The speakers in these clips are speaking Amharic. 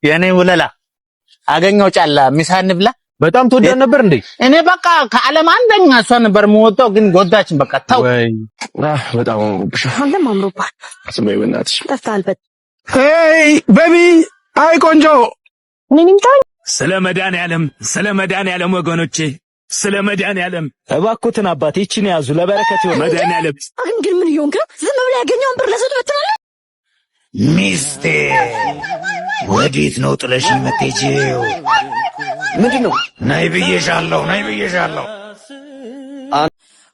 የኔ ወለላ አገኘው ጫላ ሚሳን ብላ በጣም ተወዳን ነበር እንዴ? እኔ በቃ ከዓለም አንደኛ እሷ ነበር የምወጣው፣ ግን ጎዳችን። በቃ ተው ወይ በጣም አንተም አምሮባል። ስሜ በእናትሽ ጠፍታልበት። ሄይ ቤቢ፣ አይ ቆንጆ ምንም ታይ ስለ መድኃኒዓለም ወገኖቼ፣ ስለ መድኃኒዓለም እባክዎትን አባቴ እቺን ያዙ ለበረከት ይሁን። መድኃኒዓለም አንድ ምን ይሆንከ? ዝም ብለህ ያገኘውን ብር ለሰው ትበትናለህ። ሚስቴ ወዴት ነው ጥለሽኝ የምትሄጂው? ምንድነው? ነይ ብዬሻለሁ።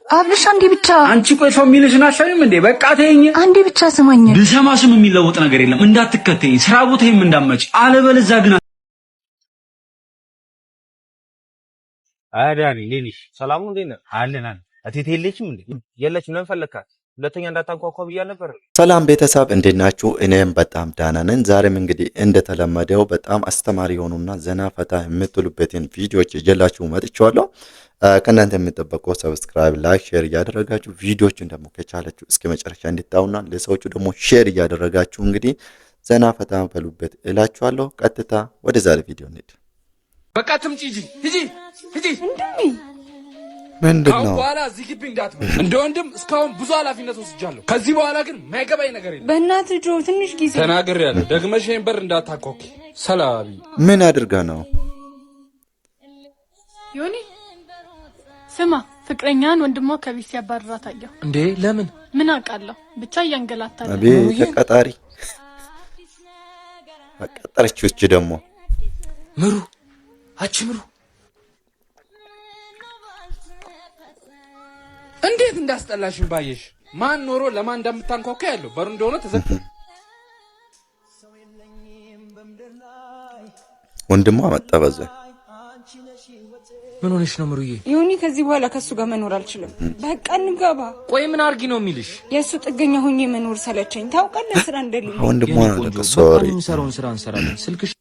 አብልሽ አንዴ ብቻ። አንቺ ቆይ ሰው የሚልሽን አሻይም እንዴ? በቃ ተይኝ። አንዴ ብቻ ስማኝ። ብሰማሽም የሚለወጥ ነገር የለም። እንዳትከተኝ፣ ስራ ቦታዬም እንዳትመጪ፣ አለበለዚያ ግን አዳኒ ሌሊሽ ሰላሙ እንዴ ነው? አለን አቴቴ የለችም እንዴ? የለችም። ለምን ፈለካት? ሁለተኛ እንዳታንኳኳ ብያ ነበር። ሰላም ቤተሰብ እንዴት ናችሁ? እኔም በጣም ደህና ነኝ። ዛሬም እንግዲህ እንደተለመደው በጣም አስተማሪ የሆኑና ዘና ፈታ የምትሉበትን ቪዲዮዎች ይዤላችሁ መጥቻለሁ። ከእናንተ የሚጠበቀው ሰብስክራይብ፣ ላይክ፣ ሼር እያደረጋችሁ ቪዲዮዎችን ደግሞ ከቻላችሁ እስከ መጨረሻ እንድታዩና ለሰዎቹ ደግሞ ሼር እያደረጋችሁ እንግዲህ ዘና ፈታ በሉበት እላችኋለሁ። ቀጥታ ወደ ዛሬ ቪዲዮ እንሂድ። በቃ ትምጪ ሂጂ ምንድነው? በኋላ እዚህ ግቢ እንዳትመጪ። እንደ ወንድም እስካሁን ብዙ ኃላፊነት ወስጃለሁ። ከዚህ በኋላ ግን ማይገባኝ ነገር የለም። በእናትህ ጆ ትንሽ ጊዜ ተናግሬያለሁ። ደግመሽ ይሄን በር እንዳታቆቂ። ሰላቢ ምን አድርጋ ነው? ዮኒ ስማ፣ ፍቅረኛን ወንድሟ ከቤት ሲያባርራት አየሁ። እንዴ ለምን? ምን አውቃለሁ፣ ብቻ እያንገላታለ። አቤት ተቀጣሪ አቀጠረችው። እቺ ደግሞ ምሩ እንዴት እንዳስጠላሽን ባየሽ። ማን ኖሮ ለማን እንደምታንኳኳ ያለው በሩ እንደሆነ ተዘግቶ ወንድሟ መጣ በዛ። ምን ሆነሽ ነው ምሩዬ? ዮኒ ከዚህ በኋላ ከሱ ጋር መኖር አልችልም። በቃ እንጋባ። ቆይ ምን አርጊ ነው የሚልሽ? የሱ ጥገኛ ሆኜ መኖር ሰለቸኝ። ታውቃለህ ስራ እንደሌለ። ወንድሟ ነው ሶሪ። የምንሰራውን ስራ እንሰራለን። ስልክሽ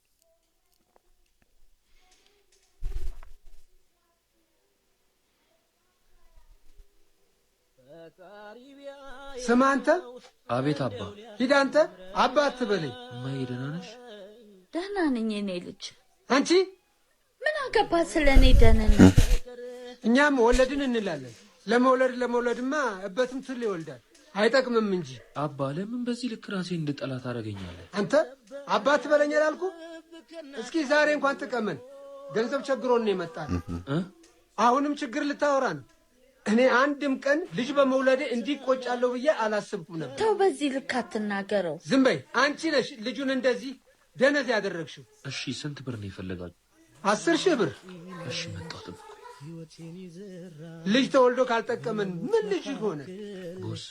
ስማ አንተ። አቤት አባ። ሂድ አንተ አባ አትበለኝ። እማዬ ደህና ነሽ? ደህና ነኝ የኔ ልጅ። አንቺ ምን አገባት ስለኔ ደህንነት? እኛም ወለድን እንላለን። ለመውለድማ እበትም ትል ይወልዳል። አይጠቅምም እንጂ። አባ ለምን በዚህ ልክ ራሴን እንድጠላ ታደርገኛለህ? አንተ አባ አትበለኝ አላልኩ? እስኪ ዛሬ እንኳን ጥቀመን። ገንዘብ ቸግሮን ነው የመጣን። አሁንም ችግር ልታወራ ነው? እኔ አንድም ቀን ልጅ በመውለዴ እንዲቆጫለሁ ብዬ አላስብኩም ነበር። ተው በዚህ ልክ አትናገረው። ዝም በይ። አንቺ ነሽ ልጁን እንደዚህ ደነዝ ያደረግሽው። እሺ ስንት ብር ነው የፈለጋችሁ? 10,000 ብር። እሺ መጣሁ። ጥብቁ። ልጅ ተወልዶ ካልጠቀመን ምን ልጅ ሆነ? ቦስ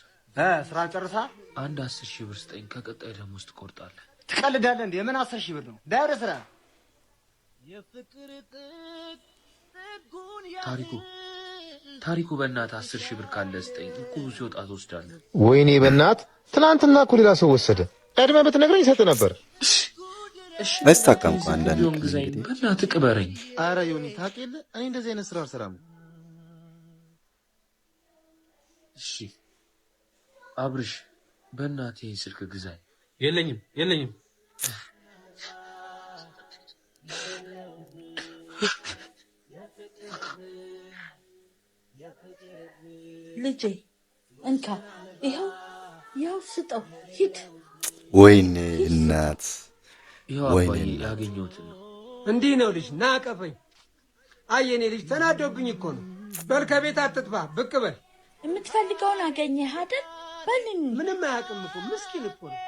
ስራ ጨርሳ አንድ 10,000 ብር ስጠኝ። ከቀጣይ ደሞዝ ትቆርጣለህ። ትቀልዳለህ እንዴ? የምን 10,000 ብር ነው? ዳይረ ስራ። ታሪኩ በእናትህ 10,000 ብር ካለ ስጠኝ። እቁቡ ሲወጣ ትወስዳለህ። ወይኔ በእናት ትናንትና እኮ ሌላ ሰው ወሰደ። ቀድመህ ብትነግረኝ ይሰጥ ነበር። እሺ መስታካም አንዳንድ በእናትህ ቅበረኝ። አረ ዮኒ ታውቅ የለ እኔ እንደዚህ አይነት ስራ አልሰራም። እሺ አብርሽ በእናትህ ስልክ ግዛኝ። የለኝም ልጄ እንካ፣ ይኸው ስጠው፣ ሂድ። ወይኔ እናት ይኸው አባዬ ያገኘሁት ነው። እንዲህ ነው ልጅ ናቀፈኝ። አየኔ ልጅ ተናዶብኝ እኮ ነው። በል ከቤት አትጥፋ፣ ብቅ በል። የምትፈልገውን አገኘህ አይደል? በልን። ምንም አያውቅም እኮ ምስኪን እኮ ነው።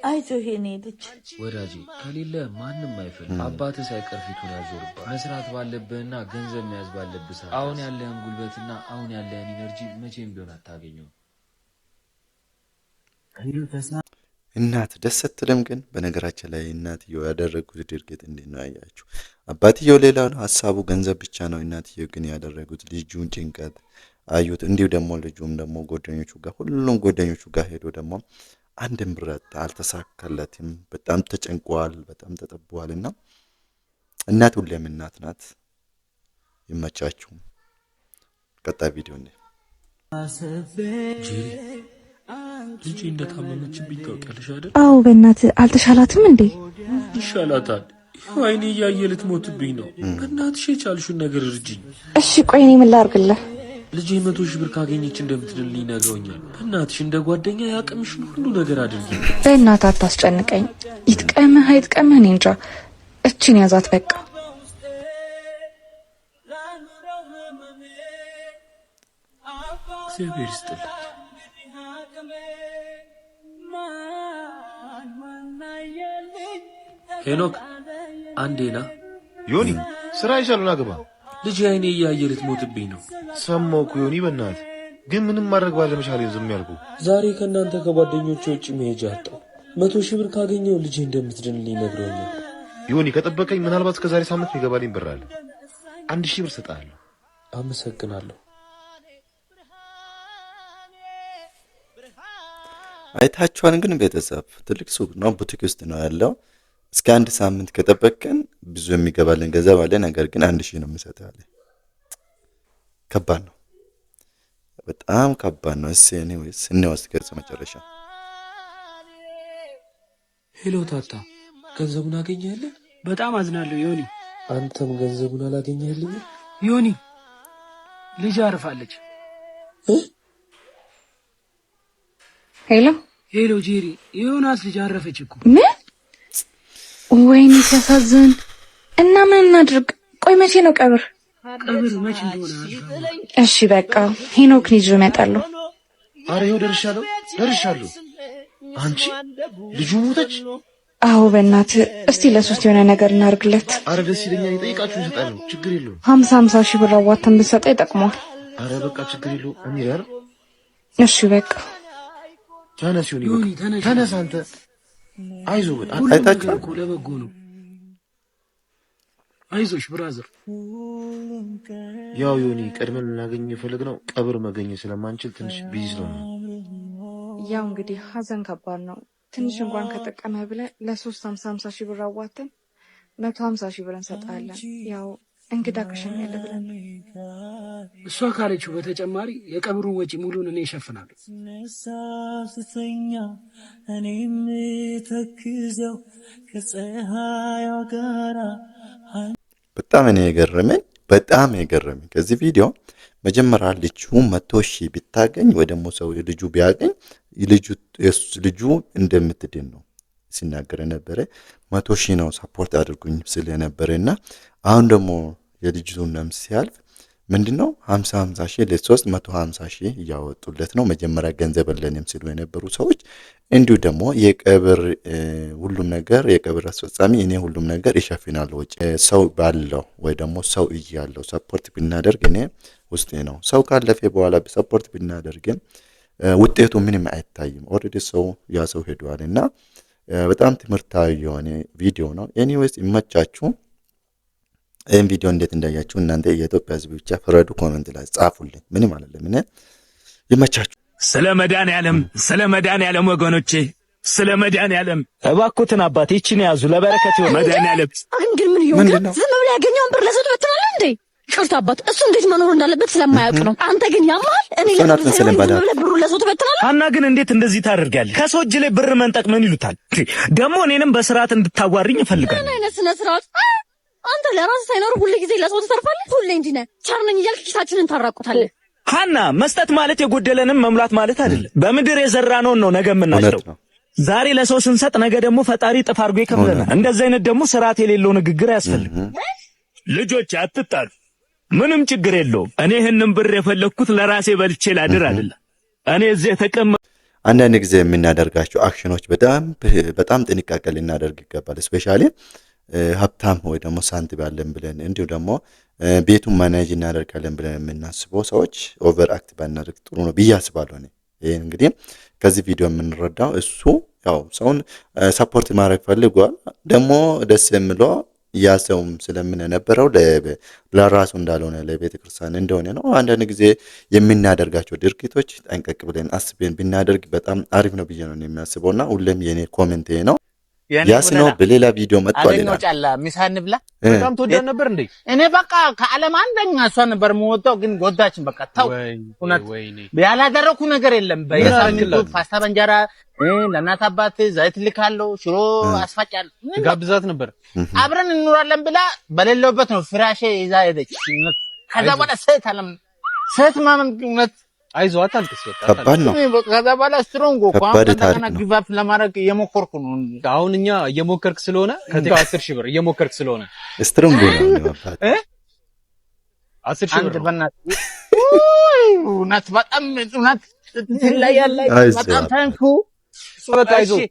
አይዞህ የኔ ልጅ። ወዳጄ ከሌለ ማንም አይፈልግ። አባትህ ሳይቀር ፊቱን ያዞርብሃል። መስራት ባለብህና ገንዘብ መያዝ ባለብህ ሰዓት አሁን ያለህን ጉልበትና አሁን ያለህን ኢነርጂ መቼም ቢሆን አታገኘው። እናት ደስ ስትልም ግን በነገራችን ላይ እናትየው ያደረጉት ድርጊት እንዴት ነው ያያችሁ? አባትየው ሌላ ነው ሀሳቡ ገንዘብ ብቻ ነው። እናትየው ግን ያደረጉት ልጁን ጭንቀት አዩት። እንዲሁ ደግሞ ልጁም ደግሞ ጓደኞቹ ጋር ሁሉም ጓደኞቹ ጋር ሄዶ ደግሞ አንድም ብረት አልተሳካለትም። በጣም ተጨንቋል፣ በጣም ተጠቧልና እናት ሁሌም እናት ናት። ይመቻችሁ። ቀጣይ ቪዲዮ ነው። ልጄ እንደታመመችብኝ ታውቂያለሽ አይደል? አዎ በእናትህ አልተሻላትም እንዴ? ይሻላታል። አይኔ እያየ ልትሞትብኝ ነው። በእናትሽ የቻልሽውን ነገር እርጅኝ። እሺ ቆይ እኔ ምን ላድርግልህ? ልጄ 100,000 ብር ካገኘች እንደምትድልኝ ነግረውኛል። በእናትሽ እንደ ጓደኛ ያቅምሽን ሁሉ ነገር አድርጊ። በእናትህ አታስጨንቀኝ። ይጥቀምህ አይጥቀምህ እኔ እንጃ። እቺን ያዛት በቃ። እግዚአብሔር ይስጥልኝ። ሄኖክ አንዴና ዮኒ ስራ ይሻሉና ግባ። ልጅ አይኔ እያየ ልትሞትብኝ ነው። ሰማሁ እኮ ዮኒ፣ በእናትህ ግን ምንም ማድረግ ባለመቻሌ ዝም ያልኩ። ዛሬ ከእናንተ ከጓደኞቼ ውጭ መሄጃ አጣሁ። 100,000 ብር ካገኘው ልጄ እንደምትድንልኝ ነግረውኛል። ዮኒ ከጠበቀኝ ምናልባት ከዛሬ ሳምንት የሚገባልኝ ብር አለ። 1,000 ብር ሰጣለሁ። አመሰግናለሁ። አይታችኋል ግን ቤተሰብ ትልቅ ሱቅ ነው፣ ቡቲክ ውስጥ ነው ያለው። እስከ 1 ሳምንት ከጠበቀን ብዙ የሚገባልን ገንዘብ አለ። ነገር ግን 1,000 ነው የሚሰጠው አለ። ከባድ ነው፣ በጣም ከባድ ነው። እሺ ኤኒዌይስ እንወስድ ከርጽ መጨረሻ። ሄሎ ታታ፣ ገንዘቡን አገኘህልኝ? በጣም አዝናለሁ ዮኒ። አንተም ገንዘቡን አላገኘህልኝ? ዮኒ ልጅ አርፋለች። ሄሎ ሄሎ ጄሪ፣ የዮናስ ልጅ አረፈች እኮ። ምን? ወይኔ ሲያሳዝን። እና ምን እናድርግ? ቆይ መቼ ነው ቀብር? ቀብር መቼ እንደሆነ አልፈም። እሺ በቃ ሄኖክን ይዤ እመጣለሁ። አረ ይኸው ደርሻለሁ። አንቺ ልጁ ሞተች? አዎ በእናትህ እስቲ ለሶስት የሆነ ነገር እናርግለት። አረ ደስ ይለኛል። ይጠይቃችሁ ይሰጣሉ፣ ችግር የለውም። 50 ሺህ ብር አዋተን ብንሰጠው ይጠቅመዋል። አረ በቃ ችግር የለውም። እኔ ያር እሺ በቃ ተነስ ዮኒ፣ ተነስ አንተ። አይዞህ አይታችሁ እኮ ለበጎ ነው። አይዞሽ ብራዘር። ያው ዮኒ ቀድመን ልናገኝ የፈለግነው ቀብር መገኘት ስለማንችል ትንሽ ቢዚ ስለሆነ፣ ያው እንግዲህ ሀዘን ከባድ ነው። ትንሽ እንኳን ከጠቀመ ብለህ ለ350 ሺህ ብር አዋተን 150 ሺህ ብር እንሰጣለን። ያው እንግዳ ከሸኘለ ብለን እሷ ካለችው በተጨማሪ የቀብሩን ወጪ ሙሉን እኔ እሸፍናለሁ። እኔም ተክዘው ከፀሐይ ጋራ በጣም የገረመኝ ከዚህ ቪዲዮ መጀመሪያ ልጁ 100,000 ቢታገኝ ወይ ደግሞ ሰው ልጁ ቢያገኝ ልጁ እንደምትድን ነው ሲናገር ነበረ። 100,000 ነው ሰፖርት አድርጉኝ ስለነበረና አሁን ደግሞ የልጁን ነፍስ ሲያልፍ ምንድነው 50 ሺህ ለሶስት 150 ሺህ እያወጡለት ነው። መጀመሪያ ገንዘብ የለንም ሲሉ የነበሩ ሰዎች እንዲሁ ደግሞ የቀብር ሁሉም ነገር የቀብር አስፈጻሚ እኔ ሁሉም ነገር ይሸፍናል ወጪ ሰው ባለው ወይ ደግሞ ሰው እያለው ሰፖርት ብናደርግ እኔ ውስጤ ነው። ሰው ካለፈ በኋላ ሰፖርት ብናደርግም ውጤቱ ምንም አይታይም። ኦሬዲ ሰው ያ ሰው ሄዷልና በጣም ትምህርታዊ የሆነ ቪዲዮ ነው። ኤኒዌይስ ይመቻችሁ። ይህን ቪዲዮ እንዴት እንዳያችሁ እናንተ የኢትዮጵያ ሕዝብ ብቻ ፍረዱ። ኮሜንት ላይ ጻፉልኝ። ምንም አይደለም። ምን ይመቻችሁ። ስለ መድኃኔዓለም ወገኖቼ፣ ስለ መድኃኔዓለም እባክዎትን አባቴ ይቺን ያዙ ለበረከት ይሁን። መድኃኔዓለም ግን ምን ይሆን? ዝም ብሎ ያገኘውን ብር ለሰው ትበትናለህ እንዴ? ይቅርታ አባት፣ እሱ እንዴት መኖር እንዳለበት ስለማያውቅ ነው። አንተ ግን ያማል። እኔ ብሩ ለሰው ትበትናለህ። ሀና ግን እንዴት እንደዚህ ታደርጋለህ? ከሰው እጅ ላይ ብር መንጠቅ ምን ይሉታል? ደግሞ እኔንም በስርዓት እንድታዋሪኝ እፈልጋለሁ። ምን አይነት ስነ ስርዓት! አንተ ለራስህ ሳይኖር ሁሉ ጊዜ ለሰው ትሰርፋለህ። ሁሌ እንዲህ ነህ። ቸር ነኝ እያልክ ኪሳችንን ታራቁታለህ። ሀና መስጠት ማለት የጎደለንም መሙላት ማለት አይደለም። በምድር የዘራነውን ነው ነገ የምናጭደው። ዛሬ ለሰው ስንሰጥ ነገ ደግሞ ፈጣሪ ጥፍ አድርጎ ይከፍለናል። እንደዚህ አይነት ደግሞ ስርዓት የሌለው ንግግር አያስፈልግም። ልጆች አትጣሉ፣ ምንም ችግር የለውም። እኔ ይህንን ብር የፈለግኩት ለራሴ በልቼ ላድር አይደለም። እኔ እዚህ የተቀመ አንዳንድ ጊዜ የምናደርጋቸው አክሽኖች በጣም ጥንቃቄ ልናደርግ ይገባል። ስፔሻሊ ሀብታም ወይ ደግሞ ሳንቲም ያለን ብለን እንዲሁ ደግሞ ቤቱን ማኔጅ እናደርጋለን ብለን የምናስበው ሰዎች ኦቨር አክት ባናደርግ ጥሩ ነው ብዬ አስባለሁ። ይሄ እንግዲህ ከዚህ ቪዲዮ የምንረዳው እሱ ያው ሰውን ሰፖርት ማድረግ ፈልጓል። ደግሞ ደስ የሚለው ያ ሰውም ስለምንነበረው ለራሱ እንዳልሆነ ለቤተ ክርስቲያን እንደሆነ ነው። አንዳንድ ጊዜ የምናደርጋቸው ድርጊቶች ጠንቀቅ ብለን አስበን ብናደርግ በጣም አሪፍ ነው ብዬ ነው የሚያስበውና ሁሌም የኔ ኮሜንት ነው። ያስነው በሌላ ቪዲዮ መጥቷል አገኘው ጫላ ሚሳን ብላ በጣም ተወዳን ነበር እንዴ? እኔ በቃ ከዓለም አንደኛ እሷ ነበር የምወጣው፣ ግን ጎዳችን። በቃ ታው እውነት ያላደረኩ ነገር የለም። በየሳምንቱ ፓስታ በእንጀራ ለእናት አባት ዘይት ልካለሁ፣ ሽሮ አስፋጫለሁ። ጋብዛት ነበር አብረን እንኖራለን ብላ በሌለውበት ነው ፍራሼ ይዛ ሄደች። ከዛ በኋላ ሴት ማመን እውነት አይዞህ አታልቅስ። ከባድ ነው። ከዛ በኋላ ስትሮንግ ኳንታና ጊቫፕ ለማድረግ እየሞከርኩ ነው። አሁን እኛ እየሞከርክ ስለሆነ ከዚህ 10,000 ብር እየሞከርክ ስለሆነ ስትሮንግ ነው አባት 10,000 ብር በእናትህ እውነት በጣም እውነት ትለያለ። በጣም ታንኩ።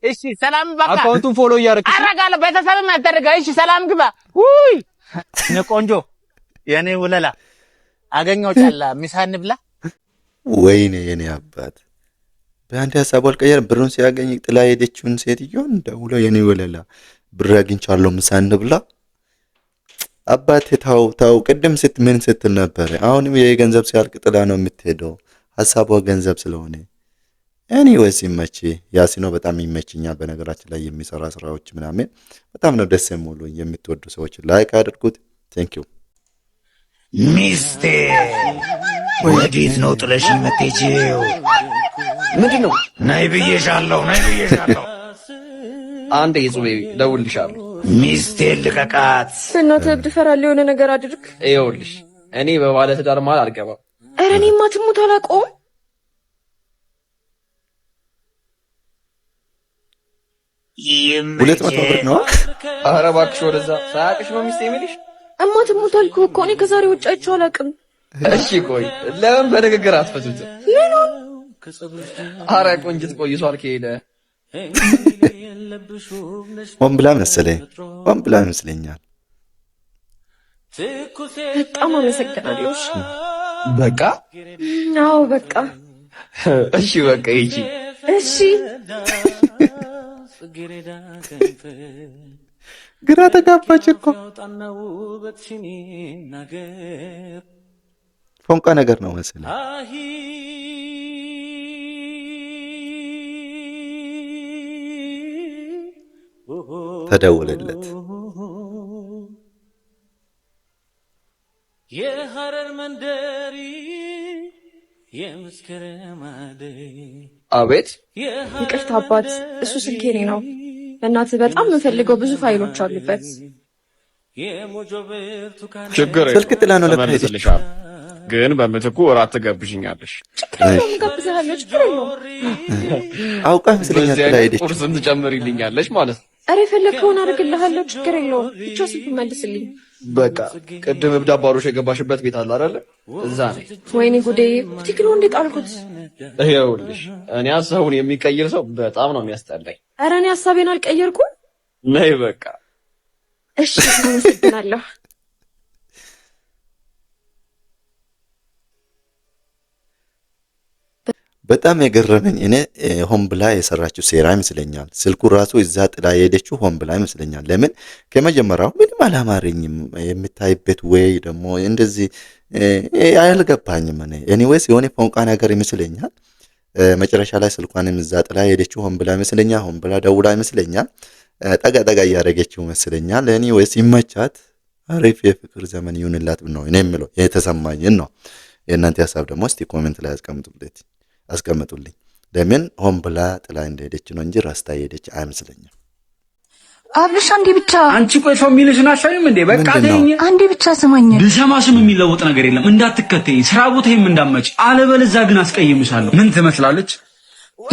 እሺ ሰላም በቃ አካውንቱን ፎሎ እያደረግሽ አረጋለሁ። ቤተሰብም ያደረጋ እሺ ሰላም ግባ። ውይ እኔ ቆንጆ የኔ ውለላ አገኘው ጫላ ሚሳን ብላ ወይኔ የኔ አባት በአንድ ሀሳብ አልቀየር። ብሩን ሲያገኝ ጥላ ሄደችውን ሴትዮን ደውሎ የኔ ወለላ ብር አግኝቻለሁ ምሳን ብላ። አባቴ ታው ቅድም ምን ስትል ነበር? አሁንም የገንዘብ ሲያልቅ ጥላ ነው የምትሄደው። ሀሳቧ ገንዘብ ስለሆነ ኤኒዌይስ ይመች። ያሲኖ በጣም ይመችኛል። በነገራችን ላይ የሚሰራ ስራዎች ምናምን በጣም ነው ደስ የሚሉኝ። የምትወዱ ሰዎች ላይክ አድርጉት። ቴንክ ዩ ሚስቴ ወዴት ነው ጥለሽኝ የምትሄጂው? ምንድነው? ነይ ብዬሻለሁ። አንዴ ይጹቤ ደውልልሻለሁ። ሚስቴን ልቀቃት። በእናትህ እብድ እፈራለሁ። የሆነ ነገር አድርግ። ይኸውልሽ እኔ በባለ ትዳር መሀል አልገባም። ኧረ እኔማ ትሙት አላውቀውም። ሁለት መቶ ብር ነው። ኧረ እባክሽ ወደዛ። ሳያቅሽ ነው ሚስቴ የሚልሽ? እማ ትሙት አልኩህ እኮ እኔ ከዛሬ ውጭ አይቼው አላውቅም። እሺ ቆይ ለምን በንግግር አትፈቱትም? ኧረ ቆንጅት ቆይቷል ከሄደ ሆን ብላ ይመስለኛል። በጣም አመሰግናለሁ። በቃ አዎ በቃ እሺ በቃ ይቺ እሺ ግራ ተጋባች እኮ ፎንቃ ነገር ነው መሰለኝ። ተደወለለት። የሐረር መንደሪ የመስከረም አደይ። አቤት። ይቅርታ አባት፣ እሱ ስልኬ ነው። እናትህ በጣም የምፈልገው ብዙ ፋይሎች አሉበት። ችግር ስልክ ጥላ ነው ለታይልሽ፣ ግን በምትኩ እራት ትጋብዥኛለሽ። ጋብዝሃለሁ። ችግር የለውም። አውቃ መስለኛል ጥላ ሄደች። ቁርስም ትጨምሪልኛለሽ ማለት ነው። ኧረ የፈለግከውን አድርግልሃለሁ። ችግር የለውም። ብቻ ስልክ መልስልኝ። በቃ ቅድም እብድ አባሮሽ የገባሽበት ቤት አለ አይደለ? እዛ ነኝ። ወይኔ ጉዴ! ቲክሎ እንዴት አልኩት? ይኸውልሽ እኔ ሀሳቡን የሚቀይር ሰው በጣም ነው የሚያስጠላኝ። ኧረ እኔ ሀሳቤን አልቀየርኩም። ነይ በቃ እሺ፣ አመሰግናለሁ። በጣም የገረመኝ እኔ ሆን ብላ የሰራችው ሴራ ይመስለኛል። ስልኩ ራሱ እዛ ጥላ የሄደችው ሆን ብላ ይመስለኛል። ለምን ከመጀመሪያው ምንም አላማረኝም የምታይበት ወይ ደግሞ እንደዚህ አያልገባኝም። እኔ ኤኒዌይስ የሆነ ፎንቃ ነገር ይመስለኛል። መጨረሻ ላይ ስልኳንም እዛ ጥላ የሄደችው ሆን ብላ ይመስለኛል። ሆን ብላ ደውላ ይመስለኛል። ጠጋ ጠጋ እያደረገችው ይመስለኛል። ኤኒዌይስ ይመቻት። አሪፍ የፍቅር ዘመን ይሁንላት ነው እኔ የምለው። የተሰማኝን ነው። የእናንተ ሀሳብ ደግሞ እስቲ ኮሜንት ላይ አስቀምጡልኝ። ለምን ሆን ብላ ጥላ እንደሄደች ነው እንጂ ራስታ ሄደች አይመስለኝም። አብልሽ አንዴ ብቻ አንቺ ቆይ ሰው የሚልሽን አሻይም እንዴ? በቃ ተይኝ። አንዴ ብቻ ስማኝ። ልሰማሽም የሚለወጥ ነገር የለም። እንዳትከተኝ፣ ስራ ቦታዬም እንዳመጭ፣ አለበለዚያ ግን አስቀይምሻለሁ። ምን ትመስላለች?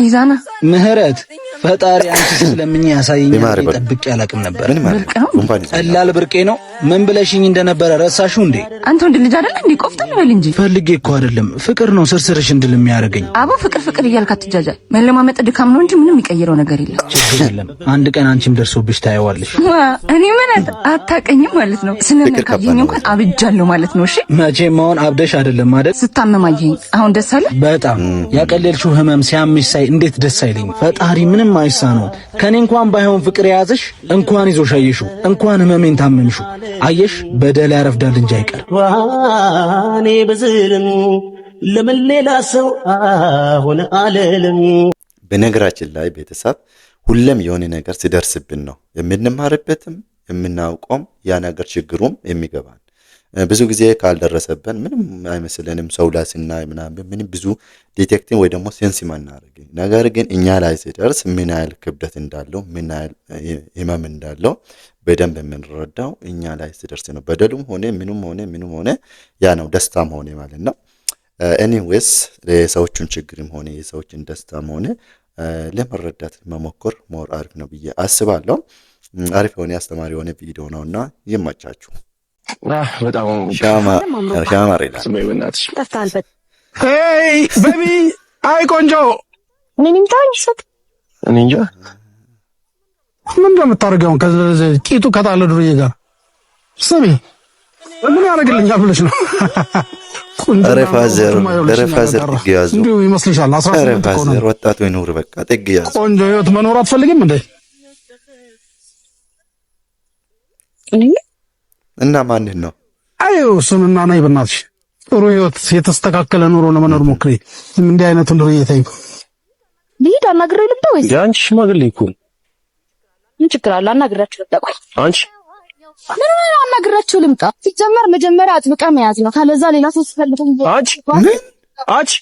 ኢዛና ምህረት ፈጣሪ አንቺ ስለምኝ ያሳየኝ ጠብቄ አላቅም ነበር። ብርቅ ነው ቀላል ብርቄ ነው። ምን ብለሽኝ እንደነበረ ረሳሽው እንዴ? አንተ ወንድ ልጅ አይደል እንዴ? ቆፍጠን በል እንጂ። ፈልጌ እኮ አይደለም፣ ፍቅር ነው ስርስርሽ እንድል የሚያደርገኝ። አቦ ፍቅር እያልክ አትጃጃል። መለማመጥ ድካም ነው እንጂ ምንም የሚቀይረው ነገር የለም። ችግር የለም። አንድ ቀን አንቺም ደርሶብሽ ታየዋለሽ። እኔ ምን አታቀኝም ማለት ነው። ስለነካየኝ እንኳን አብጃለሁ ማለት ነው። እሺ መቼም አሁን አብደሽ አይደለም አይደል? ስታመማየኝ አሁን ደስ አለ? በጣም ያቀለልሽው ህመም ሲያምሽ ሳይ እንዴት ደስ አይለኝ። ፈጣሪ ምንም አይሳነው። ከኔ እንኳን ባይሆን ፍቅር የያዘሽ እንኳን ይዞሽ አየሽው፣ እንኳን ህመሜን ታመምሽው። አየሽ በደል ያረፍዳል እንጂ አይቀር። ዋኔ በዝልም ለምን ሌላ ሰው አሁን አለልም። በነገራችን ላይ ቤተሰብ ሁሌም የሆነ ነገር ሲደርስብን ነው የምንማርበትም የምናውቀውም ያ ነገር ችግሩም የሚገባን። ብዙ ጊዜ ካልደረሰብን ምንም አይመስልንም። ሰው ላይ ስናይ ምናምን ምንም ብዙ ዲቴክቲቭ ወይ ደግሞ ሴንስ ማናረግ፣ ነገር ግን እኛ ላይ ሲደርስ ምን ያህል ክብደት እንዳለው ምን ያህል ህመም እንዳለው በደንብ የምንረዳው እኛ ላይ ሲደርስ ነው። በደሉም ሆነ ምንም ሆነ ያ ነው ደስታም ሆነ ማለት ነው። ኤኒዌይስ የሰዎችን ችግርም ሆነ የሰዎችን ደስታም ሆነ ለመረዳት መሞከር ሞር አሪፍ ነው ብዬ አስባለሁ። አሪፍ የሆነ አስተማሪ የሆነ ቪዲዮ ነውና ይመቻችሁ። በጣም ሻማ ሬላ በእናትሽ ተፍታልበት ሄይ ቤቢ አይ ቆንጆ ምን እንጃ ምን እንደምታደርገው ከዚህ ቂጡ ከጣለ ዱርዬ ጋር ስሚ ምን ያደርግልኛል ብለሽ ነው? ረፋዘር ጥግያዙ እንዴ ይመስልሻል? 18 እኮ ነው። ወጣቱ ይኑር በቃ ጥግያዙ። ቆንጆ ህይወት መኖር አትፈልግም እንዴ? እና ማንን ነው? አዩ እሱንና ነይ በእናትሽ ጥሩ ህይወት የተስተካከለ ኑሮ ለመኖር ሞክሪ። እንዲህ አይነቱን ዱርዬ ተይው። ልሂድ አናግረው ልምጣ ወይስ አንቺ ሽማግሌ እኮ ምን ችግር አለ? አናግራችሁ ልምጣ። ቆይ አንቺ ምን አናግራችሁ ልምጣ? ሲጀመር መጀመሪያ አጥብቃ መያዝ ነው። ካለዛ ሌላ ሰው ሲፈልግ አንቺ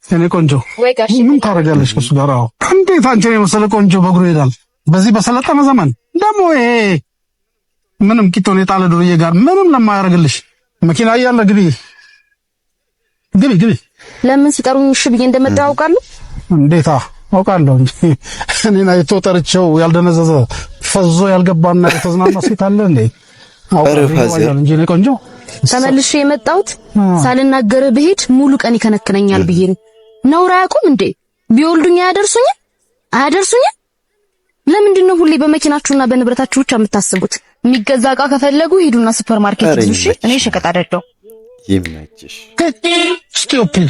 እኔ ቆንጆ ምን ታረጋለሽ ከሱ ጋር? አዎ እንዴት አንቺን የመሰለ ቆንጆ በእግሩ ይሄዳል? በዚህ በሰለጠነ ዘመን ደግሞ ይሄ ምንም ቂጦን የጣለ ዱርዬ ጋር ምንም ለማያደርግልሽ መኪና እያለ ግቢ። ለምን ሲጠሩኝ እሺ ብዬ እንደመጣሁ አውቃለሁ። እንዴታ አውቃለሁ እንጂ እኔና የተወጠረቸው ያልደነዘዘ ፈዞ ያልገባና የተዝናና ሴት አለ እንዴ? አውቃለሁ እንጂ እኔ ቆንጆ ተመልሼ የመጣሁት ሳልናገር ብሄድ ሙሉ ቀን ይከነክነኛል ብዬ ነው። ነውር አያውቁም እንዴ? ቢወልዱኝ አያደርሱኝ? ለምንድን ነው ሁሌ በመኪናችሁና በንብረታችሁ ብቻ የምታስቡት? የሚገዛ ዕቃ ከፈለጉ ሂዱና ሱፐር ማርኬት ይዙ። እሺ እኔ ሸቀጥ አይደለሁ። ይመችሽ። ስቲውፒድ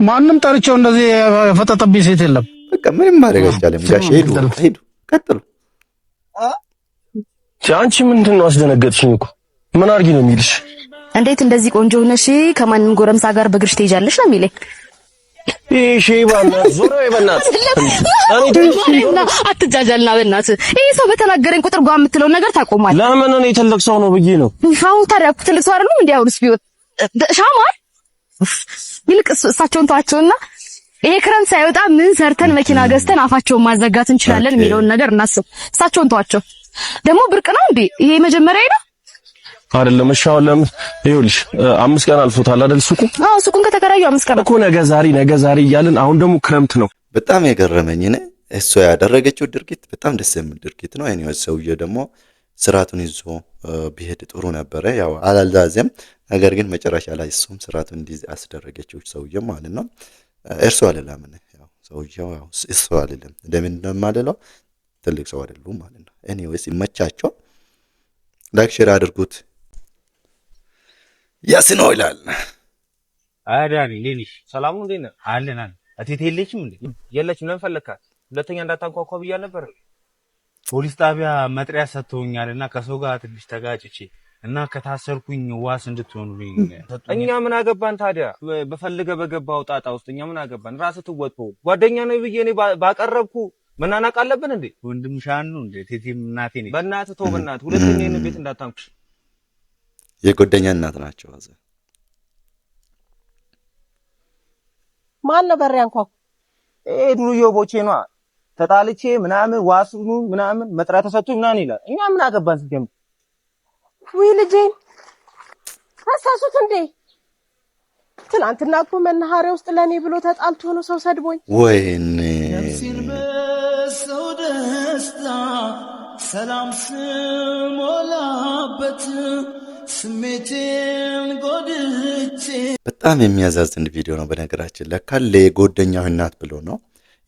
ማንም ጠርቼው እንደዚህ የፈጠጠብኝ ሴት የለም። በቃ ምንም ማድረግ አይቻልም። ጋሽ ሄዱ ቀጥሉ። አንቺ ምንድን ነው አስደነገጥሽኝ እኮ። ምን አድርጊ ነው የሚልሽ? እንዴት እንደዚህ ቆንጆ ሆነሽ ከማንም ጎረምሳ ጋር በእግርሽ ትሄጃለሽ ነው የሚለኝ። እሺ ባና ዞሮ ይበናት አትጃጃልና በእናትህ። ይሄ ሰው በተናገረኝ ቁጥር ጓ የምትለው ነገር ታቆማለህ። ለምን እኔ ትልቅ ሰው ነው ብዬ ነው። አሁን ታዲያ ትልቅ ሰው አይደለም እንዴ? አሁንስ ቢሆን ሻማር ይልቅ እሳቸውን ተዋቸውና ይሄ ክረምት ሳይወጣ ምን ሰርተን መኪና ገዝተን አፋቸውን ማዘጋት እንችላለን የሚለውን ነገር እናስብ። እሳቸውን ተዋቸው። ደግሞ ብርቅ ነው እንዴ ይሄ መጀመሪያ ነው አይደለም? እሺ አሁን ለምን ይኸውልሽ 5 ቀን አልፎታል አይደል? ሱቁን ከተከራዩ 5 ቀን እኮ ነገ ዛሬ እያልን አሁን ደግሞ ክረምት ነው። በጣም የገረመኝ ነው እሷ ያደረገችው ድርጊት በጣም ደስ የሚል ድርጊት ነው። እኔው ሰውዬው ደግሞ ስራቱን ይዞ ቢሄድ ጥሩ ነበረ። ያው አላልዛዘም፣ ነገር ግን መጨረሻ ላይ እሱም ስራቱን እንዲህ አስደረገችው ሰውዬው ማለት ነው። እርሱ አይደለም ያው ሰውዬው ያው እሱ አይደለም ለምን እንደማለለው ትልቅ ሰው አይደሉም ማለት ነው። ኤኒዌይስ ይመቻቸው። ላይክ ሼር አድርጉት። ያስኖ ይላል አዳኒ ሌሊሽ ሰላም ነው እንዴ? አለን እቴቴ የለችም እንዴ? የለችም። ለምን ፈለካት? ሁለተኛ እንዳታንኳኳ ብያ ነበር። ፖሊስ ጣቢያ መጥሪያ ሰጥተውኛልና ከሰው ጋር ትንሽ ተጋጭቼ እና ከታሰርኩኝ ዋስ እንድትሆኑልኝ እኛ ምን አገባን ታዲያ? በፈልገ በገባው ጣጣ ውስጥ እኛ ምን አገባን? ራስህ ትወጥቶ ጓደኛ ነው ብዬ እኔ ባቀረብኩ መናናቅ አለብን እንዴ? ወንድም ሻን ነው እንዴ? ቴቴም እናቴ ነኝ። በእናትህ ተው በእናትህ። ሁለተኛ የኔ ቤት እንዳታንኩሽ። የጓደኛ እናት ናቸው። አዘ ማን ነበር ያንኳኩ? ዱርዬው ቦቼ ነው። ተጣልቼ ምናምን ዋስኑ ምናምን መጥሪያ ተሰጥቶኝ ምናምን ይላል። እኛ ምን አገባን ሲጀምር? ወይ ልጄን አሳሱት እንዴ? ትናንትና እኮ መናኸሪያ ውስጥ ለኔ ብሎ ተጣልቶ ነው ሰው ሰድቦኝ። ወይኔ ነፍሴን በሰው ደስታ ሰላም ስሞላበት ስሜቴን ጎድቼ። በጣም የሚያዛዝን ቪዲዮ ነው። በነገራችን ለካ ለጓደኛው እናት ብሎ ነው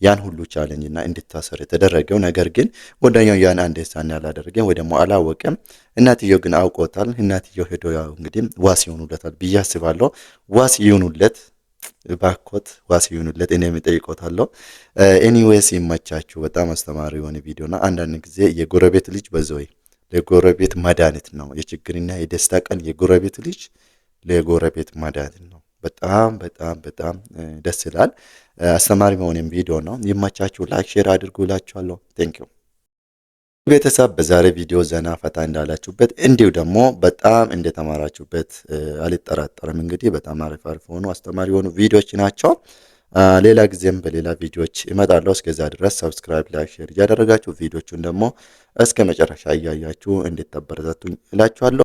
ያን ሁሉ ቻሌንጅና እንድታሰር የተደረገው። ነገር ግን ጓደኛው ያን አንደርስታንድ ያላደረገ ወይ ደግሞ አላወቀም። እናትየው ግን አውቆታል። እናትየው ሄዶ ያው እንግዲህ ዋስ ይሆኑለታል ብዬ አስባለሁ። ዋስ ይሆኑለት ባኮት ዋስ ይሆኑለት እኔ የምጠይቆታለሁ። ኤኒዌይስ ይመቻችሁ። በጣም አስተማሪ የሆነ ቪዲዮና አንዳንድ ጊዜ የጎረቤት ልጅ በዘይ ለጎረቤት መድኃኒት ነው። የችግርና የደስታ ቀን የጎረቤት ልጅ ለጎረቤት መድኃኒት ነው። በጣም በጣም በጣም ደስ ይላል። አስተማሪ መሆንም ቪዲዮ ነው። ይመቻችሁ። ላይክ ሼር አድርጉላችኋለሁ። ቴንክ ዩ ቤተሰብ። በዛሬ ቪዲዮ ዘና ፈታ እንዳላችሁበት እንዲሁ ደግሞ በጣም እንደተማራችሁበት አልጠራጠርም። እንግዲህ በጣም አሪፍ ሆኑ አስተማሪ የሆኑ ቪዲዮዎች ናቸው። ሌላ ጊዜም በሌላ ቪዲዮዎች እመጣለሁ። እስከዛ ድረስ ሰብስክራይብ ላይክ ሼር እያደረጋችሁ ቪዲዮቹን ደግሞ እስከ መጨረሻ እያያችሁ እንድታበረታቱኝ እላችኋለሁ።